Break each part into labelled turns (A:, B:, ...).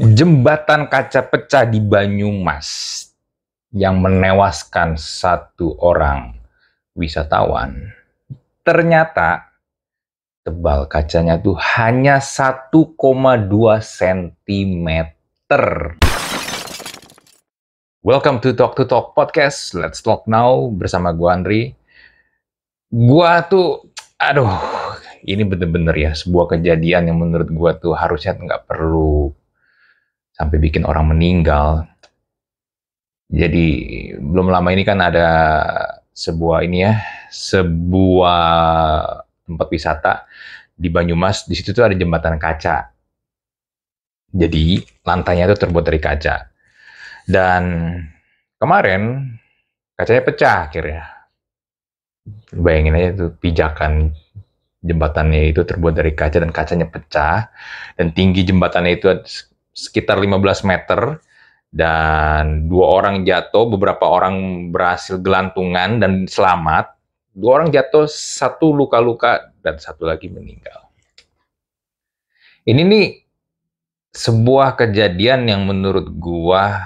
A: Jembatan kaca pecah di Banyumas yang menewaskan satu orang wisatawan. Ternyata tebal kacanya tuh hanya 1,2 cm. Welcome to Talk Podcast. Let's talk now bersama gua Andri. Gua tuh, aduh, ini bener-bener ya sebuah kejadian yang menurut gua tuh harusnya nggak perlu sampai bikin orang meninggal. Jadi belum lama ini kan ada sebuah sebuah tempat wisata di Banyumas. Di situ tuh ada jembatan kaca. Jadi lantainya itu terbuat dari kaca. Dan kemarin kacanya pecah akhirnya. Bayangin aja tuh pijakan jembatannya itu terbuat dari kaca dan kacanya pecah. Dan tinggi jembatannya itu sekitar 15 meter. Dan 2 orang jatuh, beberapa orang berhasil gelantungan dan selamat. 2 orang jatuh, 1 luka-luka, dan 1 lagi meninggal. Ini nih sebuah kejadian yang menurut gua,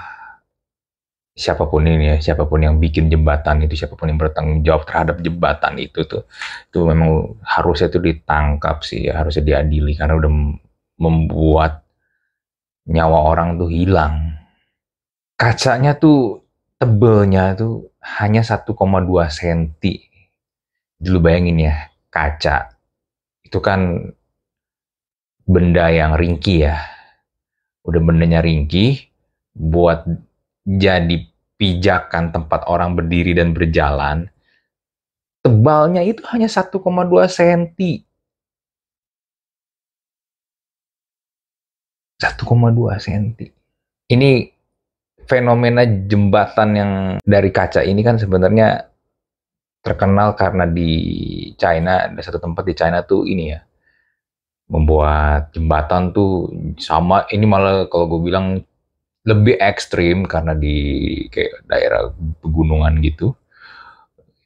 A: siapapun ini ya, siapapun yang bikin jembatan itu, siapapun yang bertanggung jawab terhadap jembatan itu memang harusnya itu ditangkap sih, ya, harusnya diadili karena udah membuat nyawa orang tuh hilang. Kacanya tuh tebelnya tuh hanya 1,2 cm. Dulu bayangin ya, kaca itu kan benda yang ringkih ya. Udah bendanya ringkih, buat jadi pijakan tempat orang berdiri dan berjalan, tebalnya itu hanya 1,2 cm. 1,2 cm. Ini fenomena jembatan yang dari kaca ini kan sebenarnya terkenal karena di China, ada satu tempat di China tuh ini ya, membuat jembatan tuh sama, ini malah kalau gue bilang lebih ekstrim karena di kayak daerah pegunungan gitu,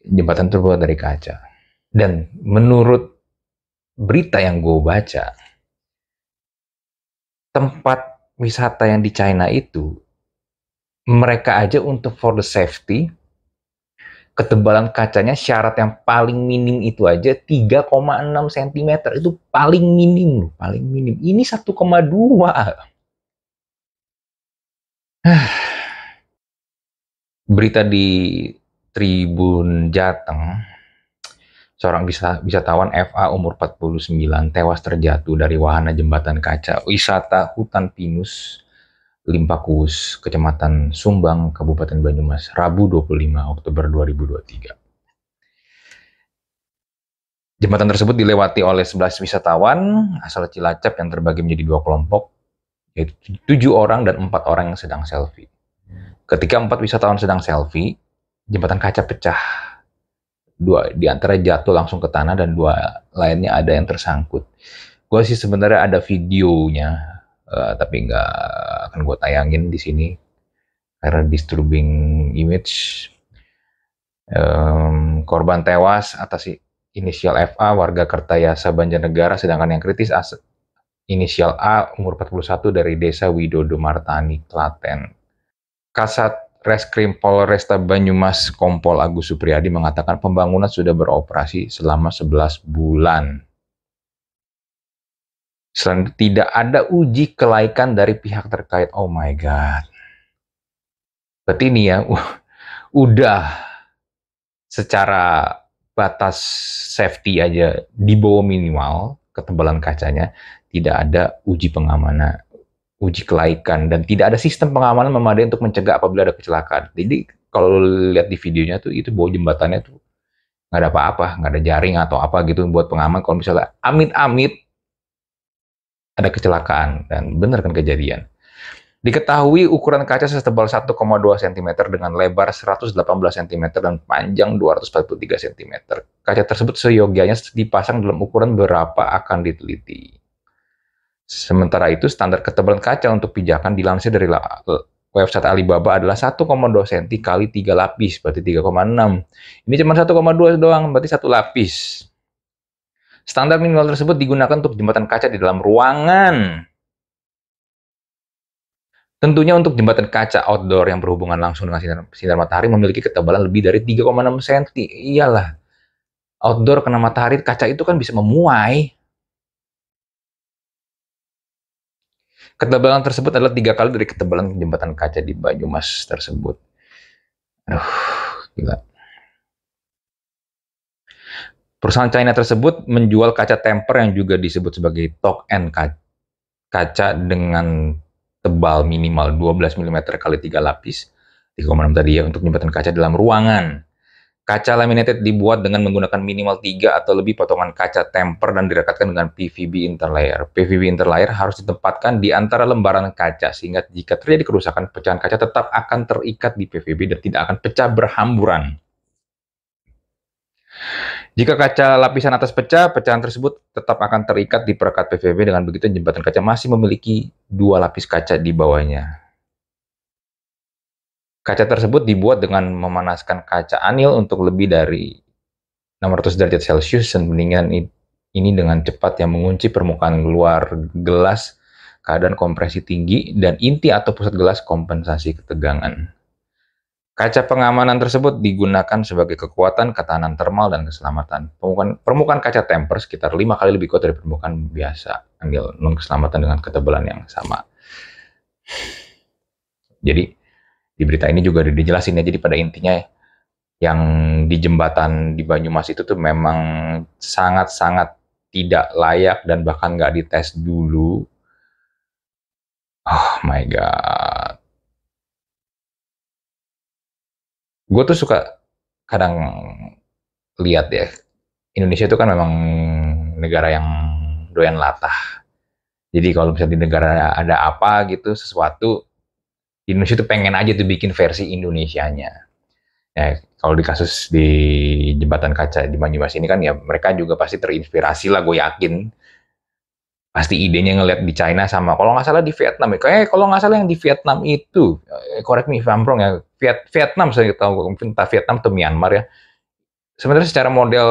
A: jembatan terbuat dari kaca. Dan menurut berita yang gue baca, tempat wisata yang di China itu, mereka aja untuk for the safety, ketebalan kacanya syarat yang paling minim itu aja 3,6 cm. Itu paling minim loh, paling minim. Ini 1,2. Berita di Tribun Jateng, seorang wisatawan FA umur 49 tewas terjatuh dari wahana jembatan kaca wisata Hutan Pinus, Limpakus, Kecamatan Sumbang, Kabupaten Banyumas, Rabu 25 Oktober 2023. Jembatan tersebut dilewati oleh 11 wisatawan asal Cilacap yang terbagi menjadi 2 kelompok, yaitu 7 orang dan 4 orang yang sedang selfie. Ketika 4 wisatawan sedang selfie, jembatan kaca pecah. 2 di antara jatuh langsung ke tanah dan 2 lainnya ada yang tersangkut. Gue sih sebenarnya ada videonya, tapi nggak akan gue tayangin di sini karena disturbing image. Korban tewas atas inisial FA, warga Kertayasa, Banjarnegara, sedangkan yang kritis inisial A, umur 41, dari desa Widodo Martani, Klaten. Kasat Reskrim Polresta Banyumas Kompol Agus Supriyadi mengatakan pembangunan sudah beroperasi selama 11 bulan. Selain tidak ada uji kelaikan dari pihak terkait. Oh my god. Berarti ini ya, udah secara batas safety aja di bawah minimal ketebalan kacanya, tidak ada uji pengamanan, uji kelaikan, dan tidak ada sistem pengamanan memadai untuk mencegah apabila ada kecelakaan. Jadi kalau lihat di videonya tuh, itu bawah jembatannya tuh nggak ada apa-apa, nggak ada jaring atau apa gitu buat pengaman kalau misalnya amit-amit ada kecelakaan. Dan benar kan kejadian. Diketahui ukuran kaca setebal 1,2 cm dengan lebar 118 cm dan panjang 243 cm. Kaca tersebut seyogianya dipasang dalam ukuran berapa akan diteliti. Sementara itu, standar ketebalan kaca untuk pijakan dilansir dari website Alibaba adalah 1,2 cm kali 3 lapis, berarti 3,6. Ini cuma 1,2 doang, berarti 1 lapis. Standar minimal tersebut digunakan untuk jembatan kaca di dalam ruangan. Tentunya untuk jembatan kaca outdoor yang berhubungan langsung dengan sinar matahari memiliki ketebalan lebih dari 3,6 cm. Iyalah, outdoor kena matahari, kaca itu kan bisa memuai. Ketebalan tersebut adalah 3 kali dari ketebalan jembatan kaca di Banyumas tersebut. Aduh, gila. Perusahaan China tersebut menjual kaca temper yang juga disebut sebagai Tok N kaca dengan tebal minimal 12 mm kali 3 lapis, 3,6 tadi ya, untuk jembatan kaca dalam ruangan. Kaca laminated dibuat dengan menggunakan minimal 3 atau lebih potongan kaca temper dan direkatkan dengan PVB interlayer. PVB interlayer harus ditempatkan di antara lembaran kaca sehingga jika terjadi kerusakan, pecahan kaca tetap akan terikat di PVB dan tidak akan pecah berhamburan. Jika kaca lapisan atas pecah, pecahan tersebut tetap akan terikat di perekat PVB. Dengan begitu, jembatan kaca masih memiliki 2 lapis kaca di bawahnya. Kaca tersebut dibuat dengan memanaskan kaca anil untuk lebih dari 600 derajat Celcius dan pendinginan ini dengan cepat yang mengunci permukaan luar gelas, keadaan kompresi tinggi, dan inti atau pusat gelas kompensasi ketegangan. Kaca pengamanan tersebut digunakan sebagai kekuatan, ketahanan termal, dan keselamatan. Permukaan kaca temper sekitar 5 kali lebih kuat dari permukaan biasa, ambil non-keselamatan dengan ketebalan yang sama. Jadi, di berita ini juga dijelasin ya, jadi pada intinya yang di jembatan di Banyumas itu tuh memang sangat-sangat tidak layak dan bahkan nggak dites dulu. Oh my God. Gue tuh suka kadang lihat ya, Indonesia itu kan memang negara yang doyan latah. Jadi kalau misalnya di negara ada apa gitu, sesuatu, di Indonesia tuh pengen aja tuh bikin versi Indonesianya. Ya, kalau di kasus di jembatan kaca di Banyumas ini kan ya mereka juga pasti terinspirasi lah, gue yakin. Pasti idenya ngeliat di China sama, kalau nggak salah di Vietnam ya. Kayak kalau nggak salah yang di Vietnam itu, correct me if I'm wrong ya, Vietnam saya tahu, mungkin entah Vietnam atau Myanmar ya. Sebenarnya secara model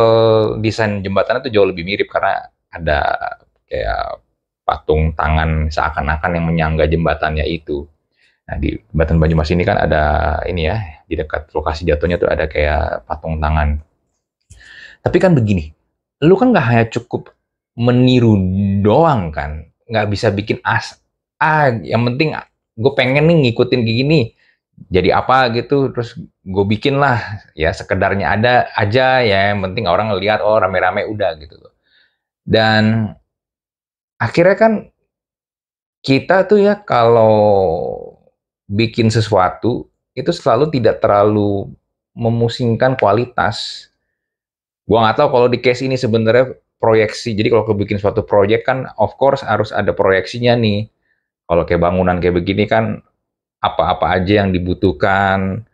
A: desain jembatan itu jauh lebih mirip karena ada kayak patung tangan seakan-akan yang menyangga jembatannya itu. Nah, di jembatan Banyumas ini kan ada ini ya, di dekat lokasi jatuhnya tuh ada kayak patung tangan. Tapi kan begini, lu kan nggak hanya cukup meniru doang kan, nggak bisa bikin yang penting gue pengen nih ngikutin kayak gini, jadi apa gitu, terus gue bikin lah, ya sekedarnya ada aja ya, yang penting orang ngeliat, oh rame-rame udah gitu loh. Dan akhirnya kan kita tuh ya kalau bikin sesuatu, itu selalu tidak terlalu memusingkan kualitas. Gua nggak tahu kalau di case ini sebenarnya proyeksi. Jadi kalau aku bikin suatu proyek kan, of course harus ada proyeksinya nih. Kalau kayak bangunan kayak begini kan, apa-apa aja yang dibutuhkan,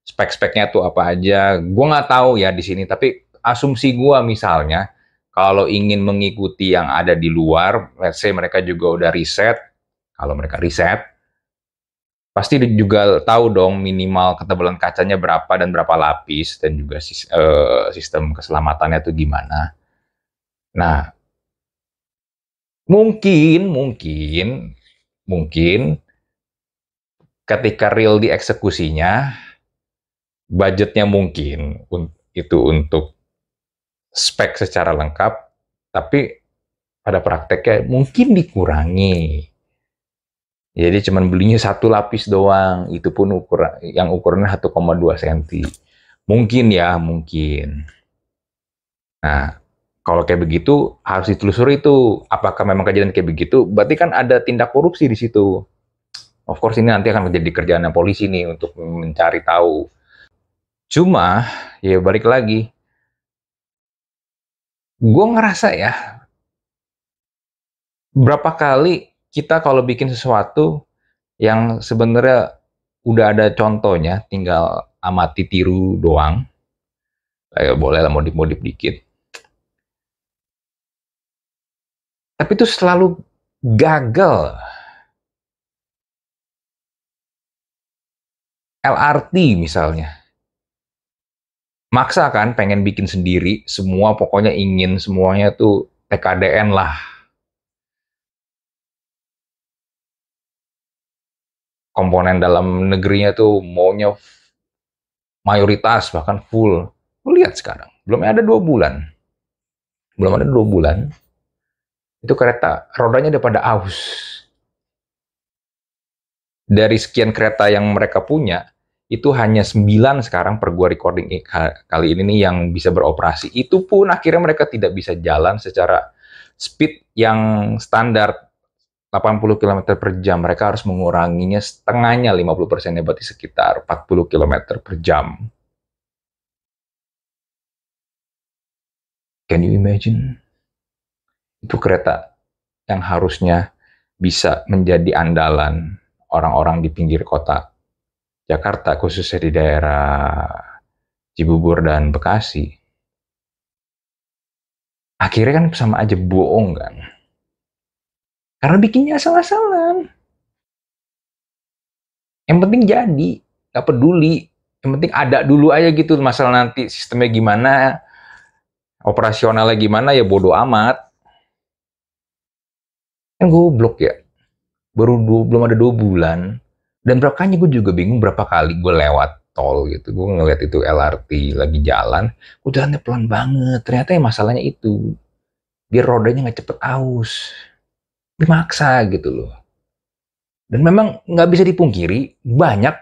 A: spek-speknya tuh apa aja. Gua nggak tahu ya di sini, tapi asumsi gua misalnya, kalau ingin mengikuti yang ada di luar, let's say mereka juga udah riset, kalau mereka riset, pasti juga tahu dong minimal ketebalan kacanya berapa dan berapa lapis, dan juga sistem keselamatannya tuh gimana. Nah, mungkin ketika real dieksekusinya, budgetnya mungkin itu untuk spek secara lengkap, tapi pada prakteknya mungkin dikurangi. Jadi cuma belinya 1 lapis doang, itu pun yang ukurannya 1,2 cm. Mungkin ya, mungkin. Nah, kalau kayak begitu harus ditelusuri itu, apakah memang kejadian kayak begitu, berarti kan ada tindak korupsi di situ. Of course ini nanti akan menjadi kerjaan polisi nih untuk mencari tahu. Cuma, ya balik lagi, gue ngerasa ya, berapa kali kita kalau bikin sesuatu yang sebenarnya udah ada contohnya, tinggal amati tiru doang, boleh lah modif-modif dikit. Tapi itu selalu gagal. LRT misalnya. Maksa kan pengen bikin sendiri, semua pokoknya ingin semuanya tuh TKDN lah. komponen dalam negerinya tuh maunya mayoritas bahkan full. Lu lihat sekarang, belum ada 2 bulan, itu kereta rodanya udah pada aus. Dari sekian kereta yang mereka punya, itu hanya 9 sekarang per gua recording kali ini nih yang bisa beroperasi. Itu pun akhirnya mereka tidak bisa jalan secara speed yang standar 80 km per jam. Mereka harus menguranginya setengahnya, 50%-nya, berarti sekitar 40 km per jam. Can you imagine? Itu kereta yang harusnya bisa menjadi andalan orang-orang di pinggir kota Jakarta, khususnya di daerah Cibubur dan Bekasi. Akhirnya kan sama aja bohong kan. Karena bikinnya asal-asalan. Yang penting jadi, gak peduli. Yang penting ada dulu aja gitu, masalah nanti sistemnya gimana, operasionalnya gimana, ya bodo amat. Kan goblok ya. Belum ada 2 bulan. Dan berapa kali gue juga bingung berapa kali gue lewat tol gitu. Gue ngeliat itu LRT lagi jalan, gue jalannya pelan banget. Ternyata yang masalahnya itu, biar rodanya nggak cepet aus. Dimaksa gitu loh. Dan memang nggak bisa dipungkiri, banyak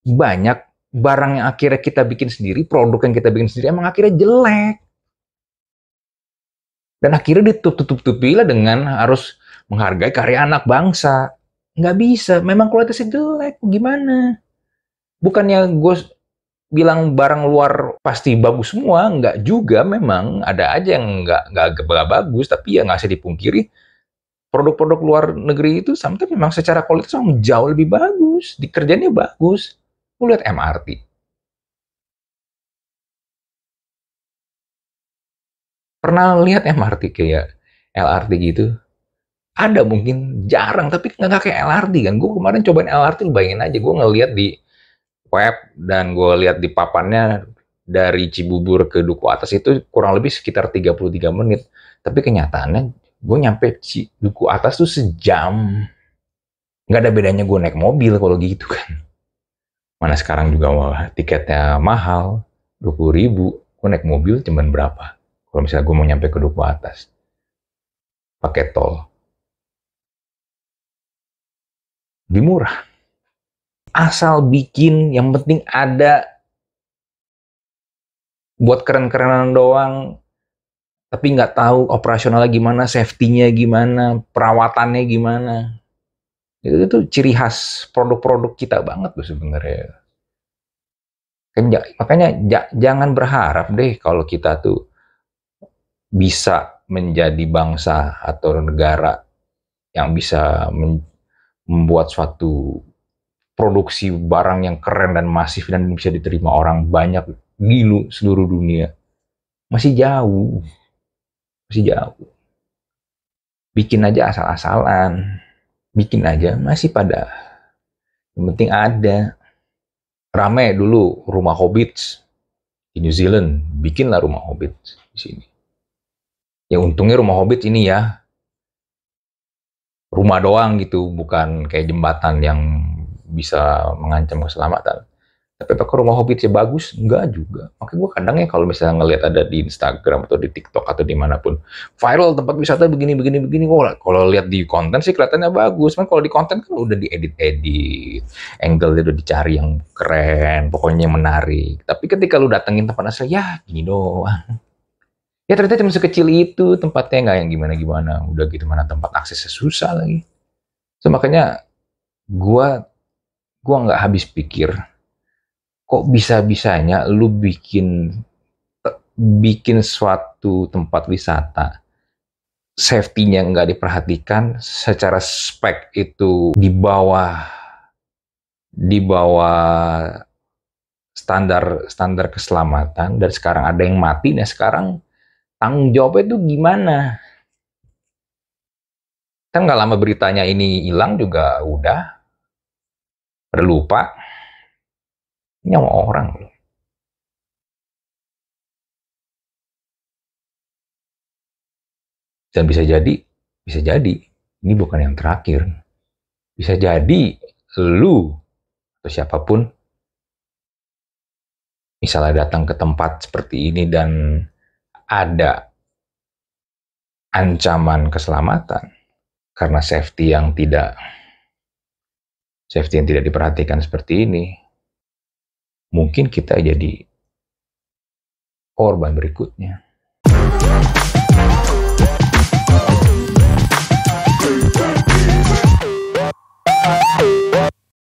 A: banyak barang yang akhirnya kita bikin sendiri, produk yang kita bikin sendiri emang akhirnya jelek. Dan akhirnya ditutup-tutupi lah dengan harus menghargai karya anak bangsa. Nggak bisa, memang kualitasnya jelek, gimana? Bukannya gue bilang barang luar pasti bagus semua, nggak juga, memang ada aja yang nggak bagus, tapi ya nggak bisa dipungkiri, produk-produk luar negeri itu sometimes memang secara kualitas memang jauh lebih bagus, dikerjanya bagus. Lu lihat MRT. Pernah lihat MRT kayak LRT gitu? Ada mungkin, jarang, tapi nggak kayak LRT kan. Gue kemarin cobain LRT, bayangin aja, gue ngeliat di web dan gue lihat di papannya dari Cibubur ke Duku Atas itu kurang lebih sekitar 33 menit. Tapi kenyataannya gue nyampe Duku Atas tuh sejam. Nggak ada bedanya gue naik mobil kalau gitu kan. Mana sekarang juga tiketnya mahal, 20.000. Gue naik mobil cuman berapa? Kalau misalnya gue mau nyampe ke Duku Atas, pakai tol. Lebih murah. Asal bikin, yang penting ada, buat keren-kerenan doang, tapi nggak tahu operasionalnya gimana, safety-nya gimana, perawatannya gimana. Itu ciri khas produk-produk kita banget tuh sebenarnya. Makanya jangan berharap deh kalau kita tuh bisa menjadi bangsa atau negara yang bisa membuat suatu produksi barang yang keren dan masif dan bisa diterima orang banyak di seluruh dunia. Masih jauh, masih jauh. Bikin aja asal-asalan, bikin aja masih pada, yang penting ada. Rame dulu rumah Hobbits di New Zealand, bikinlah rumah Hobbits di sini. Ya untungnya rumah Hobbits ini ya rumah doang gitu, bukan kayak jembatan yang bisa mengancam keselamatan. Tapi apakah rumah Hobbitsnya bagus? Enggak juga. Makanya gue kadang ya kalau misalnya ngelihat ada di Instagram atau di TikTok atau dimanapun, viral tempat wisata begini, begini, begini. Kalau lihat di konten sih kelihatannya bagus. Kan kalau di konten kan udah diedit-edit, angle-nya udah dicari yang keren, pokoknya yang menarik. Tapi ketika lu datengin tempat asli, ya gini doang. Ya ternyata cuma sekecil itu, tempatnya nggak yang gimana-gimana. Udah gitu mana tempat aksesnya susah lagi. So, makanya gua gua nggak habis pikir, kok bisa-bisanya lu bikin suatu tempat wisata, safety-nya nggak diperhatikan, secara spek itu di bawah standar standar keselamatan, dan sekarang ada yang mati. Nah sekarang tanggung jawabnya itu gimana? Kan nggak lama beritanya ini hilang juga udah lupa, nyawa orang loh. Dan bisa jadi ini bukan yang terakhir. Bisa jadi lu atau siapapun misalnya datang ke tempat seperti ini dan ada ancaman keselamatan karena safety yang tidak diperhatikan seperti ini, mungkin kita jadi korban berikutnya.